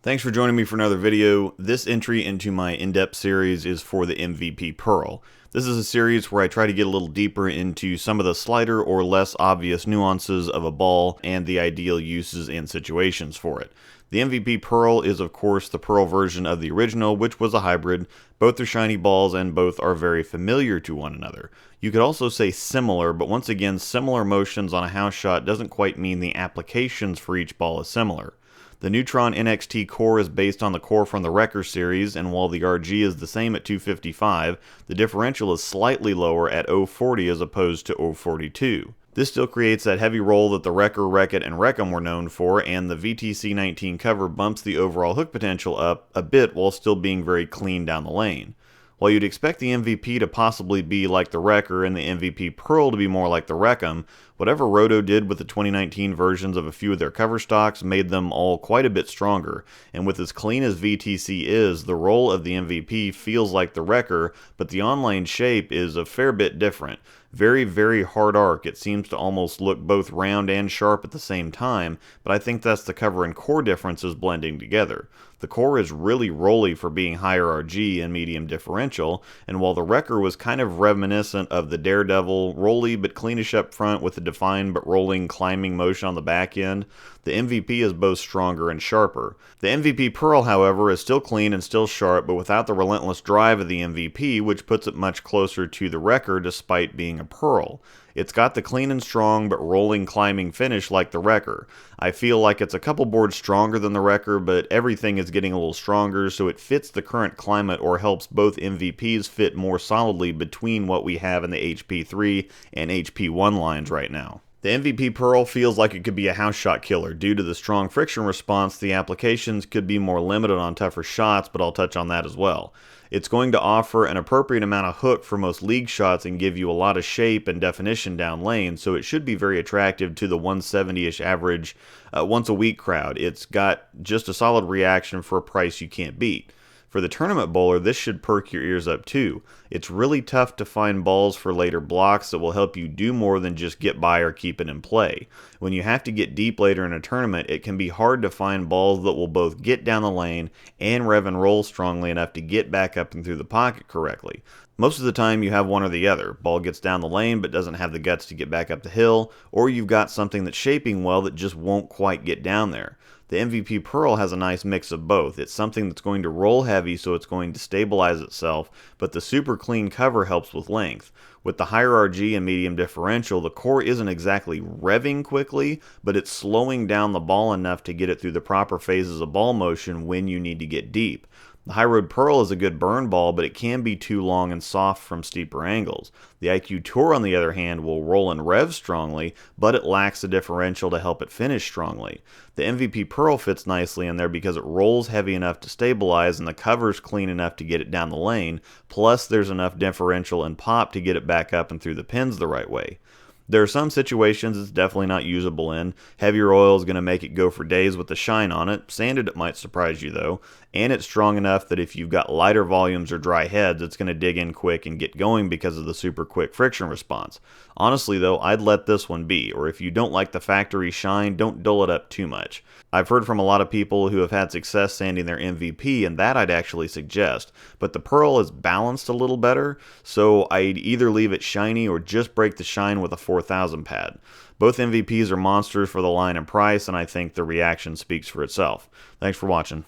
Thanks for joining me for another video. This entry into my in-depth series is for the MVP Pearl. This is a series where I try to get a little deeper into some of the slighter or less obvious nuances of a ball and the ideal uses and situations for it. The MVP Pearl is of course the Pearl version of the original, which was a hybrid. Both are shiny balls and both are very familiar to one another. You could also say similar, but once again, similar motions on a house shot doesn't quite mean the applications for each ball is similar. The Neutron NXT core is based on the core from the Wrecker series, and while the RG is the same at 255, the differential is slightly lower at 040 as opposed to 042. This still creates that heavy roll that the Wrecker, Wreck-It, and Wreck-'em were known for, and the VTC-19 cover bumps the overall hook potential up a bit while still being very clean down the lane. While you'd expect the MVP to possibly be like the Wrecker and the MVP Pearl to be more like the Wreck-'em, whatever Roto did with the 2019 versions of a few of their cover stocks made them all quite a bit stronger, and with as clean as VTC is, the roll of the MVP feels like the Wrecker, but the on-lane shape is a fair bit different. Very, very hard arc. It seems to almost look both round and sharp at the same time, but I think that's the cover and core differences blending together. The core is really rolly for being higher RG and medium differential, and while the Wrecker was kind of reminiscent of the Daredevil, rolly but cleanish up front with a defined but rolling climbing motion on the back end, the MVP is both stronger and sharper. The MVP Pearl, however, is still clean and still sharp, but without the relentless drive of the MVP, which puts it much closer to the Wrecker despite being a Pearl. It's got the clean and strong but rolling climbing finish like the Wrecker. I feel like it's a couple boards stronger than the Wrecker, but everything is getting a little stronger, so it fits the current climate or helps both MVPs fit more solidly between what we have in the HP3 and HP1 lines right now. The MVP Pearl feels like it could be a house shot killer. Due to the strong friction response, the applications could be more limited on tougher shots, but I'll touch on that as well. It's going to offer an appropriate amount of hook for most league shots and give you a lot of shape and definition down lane, so it should be very attractive to the 170-ish average once a week crowd. It's got just a solid reaction for a price you can't beat. For the tournament bowler, this should perk your ears up too. It's really tough to find balls for later blocks that will help you do more than just get by or keep it in play. When you have to get deep later in a tournament, it can be hard to find balls that will both get down the lane and rev and roll strongly enough to get back up and through the pocket correctly. Most of the time you have one or the other. Ball gets down the lane but doesn't have the guts to get back up the hill, or you've got something that's shaping well that just won't quite get down there. The MVP Pearl has a nice mix of both. It's something that's going to roll heavy, so it's going to stabilize itself, but the super clean cover helps with length. With the higher RG and medium differential, the core isn't exactly revving quickly, but it's slowing down the ball enough to get it through the proper phases of ball motion when you need to get deep. The High Road Pearl is a good burn ball, but it can be too long and soft from steeper angles. The IQ Tour, on the other hand, will roll and rev strongly, but it lacks the differential to help it finish strongly. The MVP Pearl fits nicely in there because it rolls heavy enough to stabilize and the cover's clean enough to get it down the lane, plus there's enough differential and pop to get it back up and through the pins the right way. There are some situations it's definitely not usable in. Heavier oil is going to make it go for days with the shine on it. Sanded it might surprise you though. And it's strong enough that if you've got lighter volumes or dry heads, it's going to dig in quick and get going because of the super quick friction response. Honestly though, I'd let this one be, or if you don't like the factory shine, don't dull it up too much. I've heard from a lot of people who have had success sanding their MVP, and that I'd actually suggest. But the Pearl is balanced a little better, so I'd either leave it shiny or just break the shine with a 4000 pad. Both MVPs are monsters for the line and price, and I think the reaction speaks for itself. Thanks for watching.